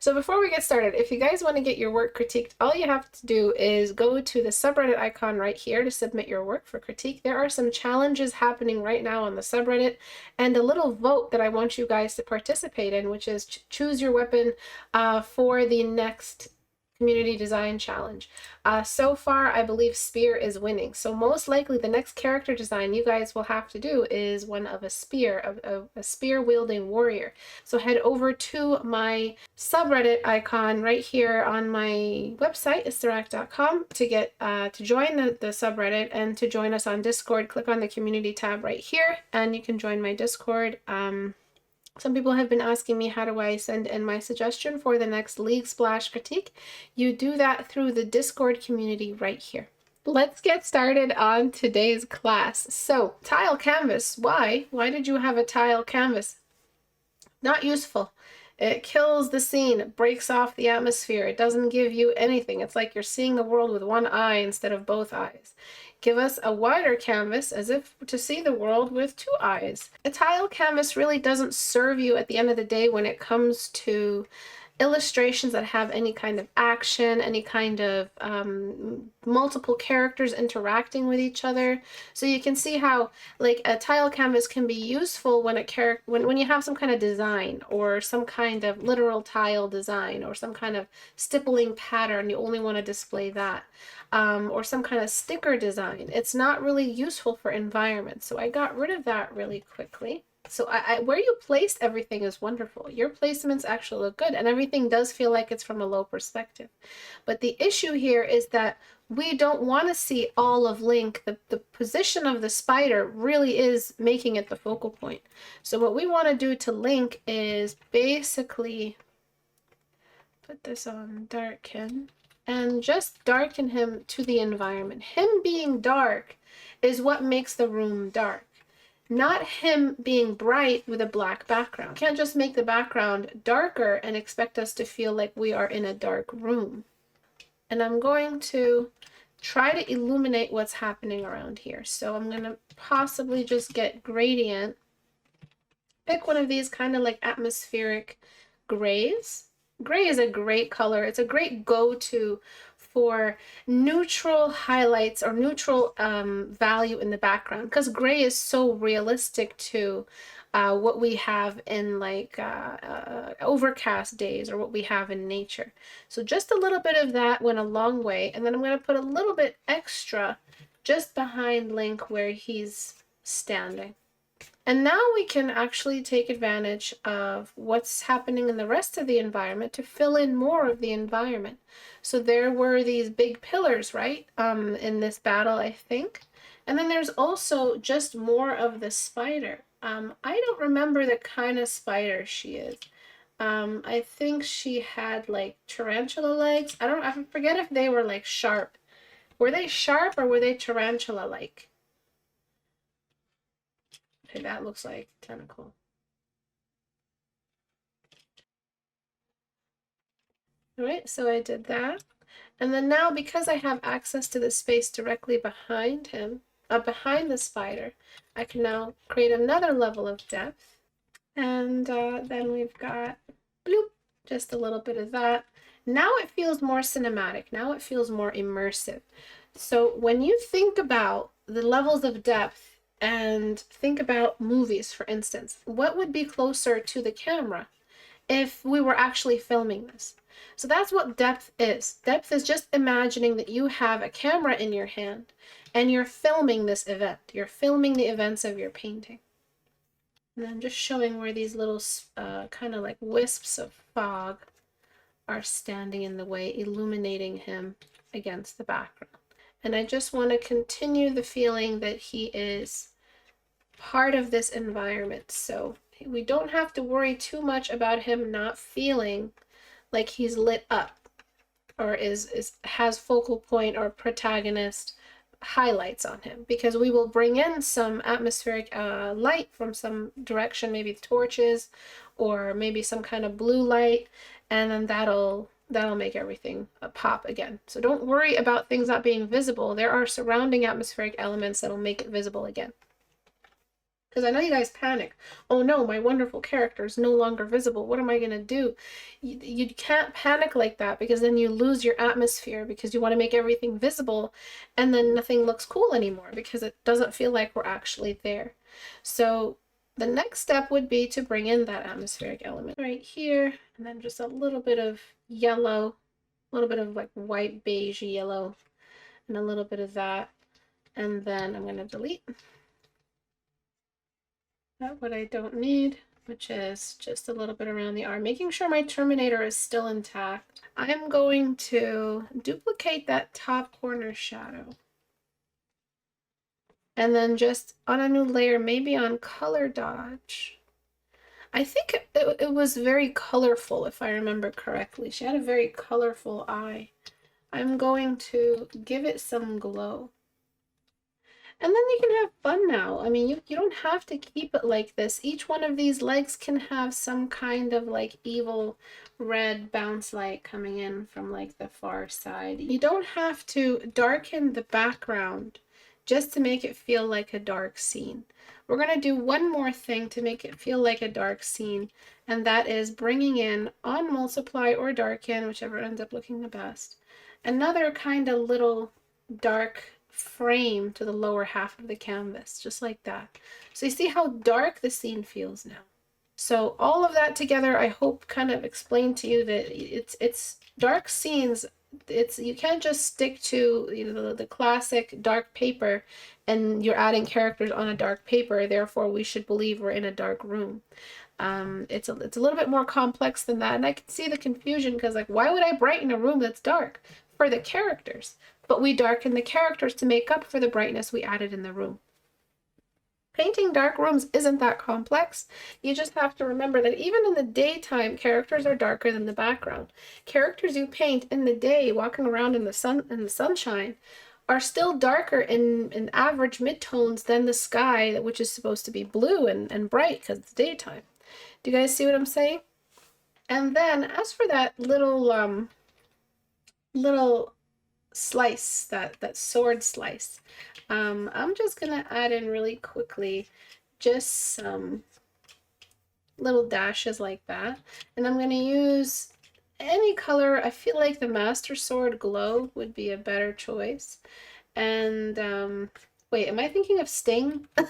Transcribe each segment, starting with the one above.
So before we get started, if you guys want to get your work critiqued, all you have to do is go to the subreddit icon right here to submit your work for critique. There are some challenges happening right now on the subreddit and a little vote that I want you guys to participate in, which is choose your weapon for the next community design challenge. So far, I believe spear is winning. So most likely the next character design you guys will have to do is one of a spear, a spear wielding warrior. So head over to my subreddit icon right here on my website, istebrak.com, to get to join the subreddit and to join us on Discord. Click on the community tab right here and you can join my Discord. Some people have been asking me, how do I send in my suggestion for the next League Splash critique? You do that through the Discord community right here. Let's get started on today's class. So, tile canvas. Why? Why did you have a tile canvas? Not useful. It kills the scene. It breaks off the atmosphere. It doesn't give you anything. It's like you're seeing the world with one eye instead of both eyes. Give us a wider canvas as if to see the world with two eyes. A tile canvas really doesn't serve you at the end of the day when it comes to illustrations that have any kind of action, any kind of multiple characters interacting with each other. So you can see how like a tile canvas can be useful when a character when you have some kind of design or some kind of literal tile design or some kind of stippling pattern, you only want to display that. Or some kind of sticker design. It's not really useful for environments. So I got rid of that really quickly. So where you placed everything is wonderful. Your placements actually look good and everything does feel like it's from a low perspective. But the issue here is that we don't want to see all of Link. The position of the spider really is making it the focal point. So what we want to do to Link is basically put this on darken and just darken him to the environment. Him being dark is what makes the room dark, not him being bright with a black background. You can't just make the background darker and expect us to feel like we are in a dark room. And I'm going to try to illuminate what's happening around here. So I'm going to possibly just get gradient. Pick one of these kind of like atmospheric grays. Gray is a great color. It's a great go-to for neutral highlights or neutral value in the background because gray is so realistic to what we have in like overcast days or what we have in nature. So just a little bit of that went a long way, and then I'm going to put a little bit extra just behind Link where he's standing. And now we can actually take advantage of what's happening in the rest of the environment to fill in more of the environment. So there were these big pillars, right, in this battle, I think. And then there's also just more of the spider. I don't remember the kind of spider she is. I think she had like tarantula legs. I forget if they were like sharp. Were they sharp or were they tarantula-like? Okay, that looks like tentacle. All right, so I did that. And then now, because I have access to the space directly behind him, behind the spider, I can now create another level of depth. And then we've got, bloop, just a little bit of that. Now it feels more cinematic. Now it feels more immersive. So when you think about the levels of depth, and think about movies, for instance, what would be closer to the camera if we were actually filming this? So that's what depth is. Depth is just imagining that you have a camera in your hand and you're filming this event. You're filming the events of your painting. And I'm just showing where these little kind of like wisps of fog are standing in the way, illuminating him against the background. And I just want to continue the feeling that he is part of this environment. So we don't have to worry too much about him not feeling like he's lit up or has focal point or protagonist highlights on him, because we will bring in some atmospheric light from some direction, maybe torches or maybe some kind of blue light, and then that'll make everything pop again. So don't worry about things not being visible. There are surrounding atmospheric elements that'll make it visible again. Because I know you guys panic. Oh no, my wonderful character is no longer visible. What am I going to do? You can't panic like that, because then you lose your atmosphere, because you want to make everything visible and then nothing looks cool anymore because it doesn't feel like we're actually there. So the next step would be to bring in that atmospheric element right here, and then just a little bit of yellow, a little bit of like white beige yellow, and a little bit of that. And then I'm going to delete what I don't need, which is just a little bit around the arm, making sure my terminator is still intact. I'm going to duplicate that top corner shadow. And then just on a new layer, maybe on color dodge. I think it was very colorful, if I remember correctly. She had a very colorful eye. I'm going to give it some glow. And then you can have fun now. I mean, you don't have to keep it like this. Each one of these legs can have some kind of like evil red bounce light coming in from like the far side. You don't have to darken the background just to make it feel like a dark scene. We're going to do one more thing to make it feel like a dark scene, and that is bringing in, on multiply or darken, whichever ends up looking the best, another kind of little dark frame to the lower half of the canvas, just like that. So you see how dark the scene feels now. So all of that together, I hope kind of explained to you that it's dark scenes. You can't just stick to, you know, the classic dark paper and you're adding characters on a dark paper, therefore we should believe we're in a dark room. It's a little bit more complex than that, and I can see the confusion, because like, why would I brighten a room that's dark? For the characters. But we darken the characters to make up for the brightness we added in the room. Painting dark rooms isn't that complex. You just have to remember that even in the daytime, characters are darker than the background. Characters you paint in the day, walking around in the sunshine, are still darker in average midtones than the sky, which is supposed to be blue and bright because it's daytime. Do you guys see what I'm saying? And then as for that little slice, that sword slice, I'm just gonna add in really quickly just some little dashes like that, and I'm gonna use any color. I feel like the Master Sword Glow would be a better choice. And wait, am I thinking of Sting? Is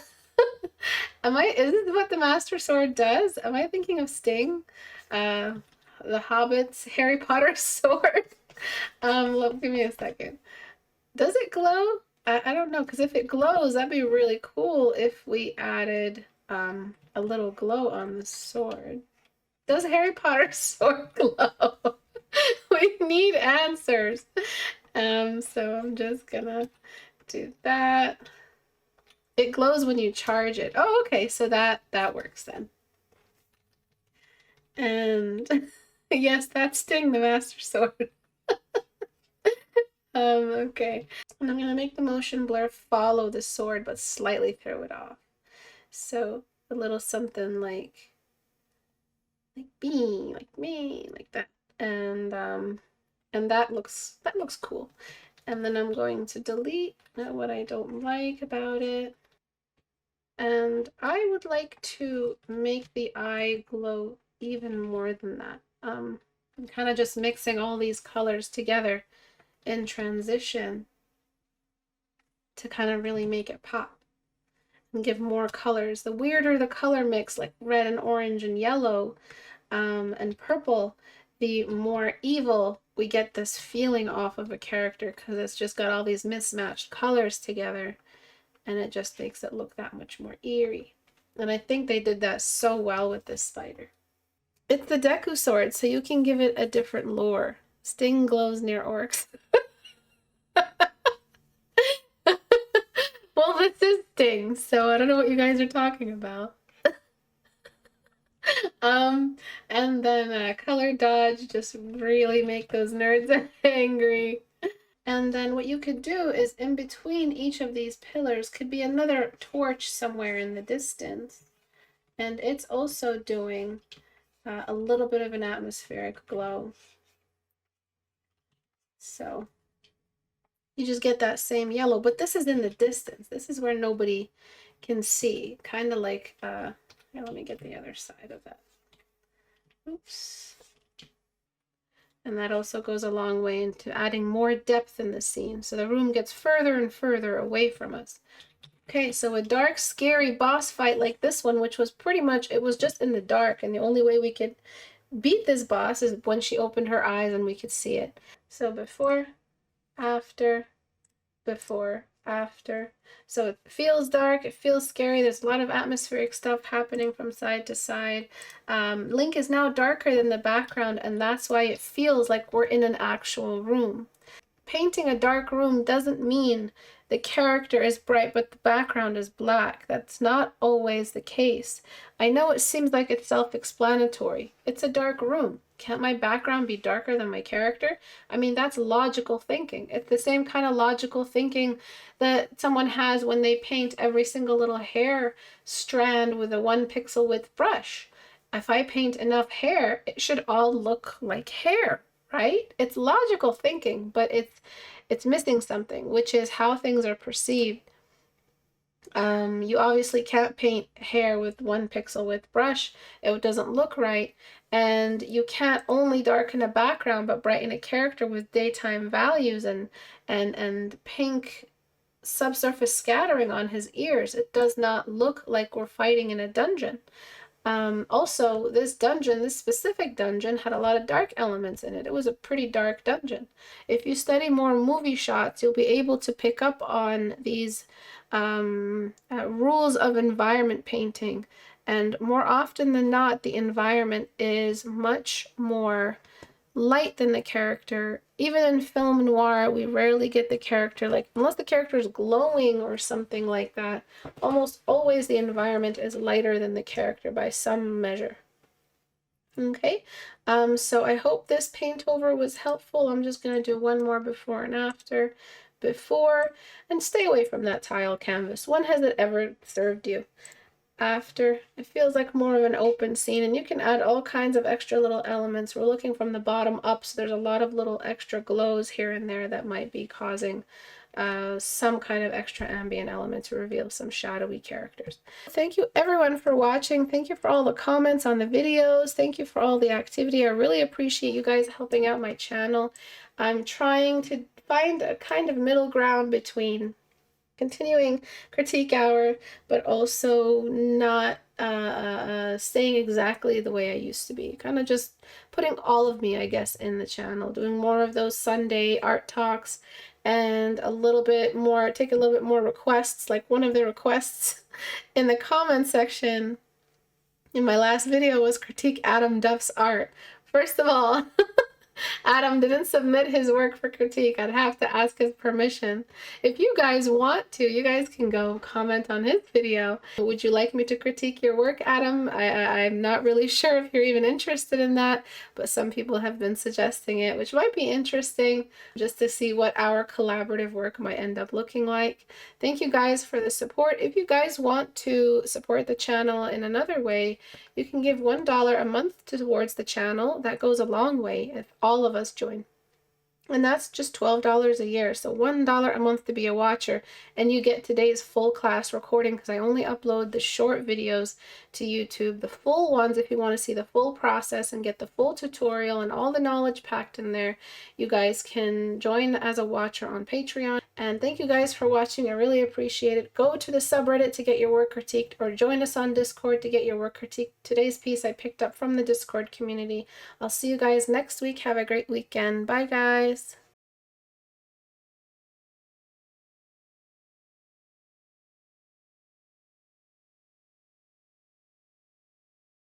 this what the Master Sword does? Am I thinking of Sting? The Hobbit's Harry Potter sword? Look, give me a second. Does it glow? I don't know, because if it glows, that'd be really cool if we added a little glow on the sword. Does Harry Potter's sword glow? We need answers. So I'm just gonna do that. It glows when you charge it. Oh, okay, so that works then. And yes, that's Sting, the Master Sword. Okay. And I'm gonna make the motion blur follow the sword, but slightly throw it off. So a little something like me, like that. And that looks cool. And then I'm going to delete what I don't like about it. And I would like to make the eye glow even more than that. I'm kind of just mixing all these colors together in transition to kind of really make it pop and give more colors. The weirder the color mix, like red and orange and yellow and purple, the more evil we get this feeling off of a character, because it's just got all these mismatched colors together, and it just makes it look that much more eerie. And I think they did that so well with this spider. It's the Deku sword, so you can give it a different lore. Sting glows near orcs. Well, this is Sting, so I don't know what you guys are talking about. And then color dodge, just really make those nerds angry. And then what you could do is, in between each of these pillars could be another torch somewhere in the distance. And it's also doing a little bit of an atmospheric glow. So you just get that same yellow, but this is in the distance. This is where nobody can see. Kind of like, here, let me get the other side of that. Oops. And that also goes a long way into adding more depth in the scene. So the room gets further and further away from us. Okay, so a dark, scary boss fight like this one, which was pretty much, it was just in the dark. And the only way we could beat this boss is when she opened her eyes and we could see it. So before, after, before, after. So it feels dark, it feels scary. There's a lot of atmospheric stuff happening from side to side. Link is now darker than the background, and that's why it feels like we're in an actual room. Painting a dark room doesn't mean the character is bright but the background is black. That's not always the case. I know it seems like it's self-explanatory. It's a dark room. Can't my background be darker than my character? I mean, that's logical thinking. It's the same kind of logical thinking that someone has when they paint every single little hair strand with a 1 pixel width brush. If I paint enough hair, it should all look like hair, right? It's logical thinking, but it's missing something, which is how things are perceived. You obviously can't paint hair with 1 pixel width brush. It doesn't look right. And you can't only darken a background but brighten a character with daytime values and pink subsurface scattering on his ears. It does not look like we're fighting in a dungeon. Also, this dungeon, this specific dungeon, had a lot of dark elements in it. It was a pretty dark dungeon. If you study more movie shots, you'll be able to pick up on these rules of environment painting. And more often than not, the environment is much more light than the character. Even in film noir, we rarely get the character, like, unless the character is glowing or something like that, almost always the environment is lighter than the character by some measure. Okay, so I hope this paint over was helpful. I'm just going to do one more before and after. Before, and stay away from that tile canvas. When has it ever served you? After, it feels like more of an open scene, and you can add all kinds of extra little elements. We're looking from the bottom up, so there's a lot of little extra glows here and there that might be causing some kind of extra ambient element to reveal some shadowy characters. Thank you everyone for watching. Thank you for all the comments on the videos. Thank you for all the activity. I really appreciate you guys helping out my channel. I'm trying to find a kind of middle ground between continuing critique hour, but also not staying exactly the way I used to be. Kind of just putting all of me, I guess, in the channel, doing more of those Sunday art talks, and a little bit more, take a little bit more requests. Like one of the requests in the comment section in my last video was critique Adam Duff's art. First of all, Adam didn't submit his work for critique. I'd have to ask his permission. If you guys want to, you guys can go comment on his video. Would you like me to critique your work, Adam? I'm not really sure if you're even interested in that, but some people have been suggesting it, which might be interesting just to see what our collaborative work might end up looking like. Thank you guys for the support. If you guys want to support the channel in another way, you can give $1 a month towards the channel. That goes a long way if all of us join. And that's just $12 a year. So $1 a month to be a watcher, and you get today's full class recording, because I only upload the short videos to YouTube. The full ones, if you want to see the full process and get the full tutorial and all the knowledge packed in there, you guys can join as a watcher on Patreon. And thank you guys for watching. I really appreciate it. Go to the subreddit to get your work critiqued, or join us on Discord to get your work critiqued. Today's piece I picked up from the Discord community. I'll see you guys next week. Have a great weekend. Bye, guys.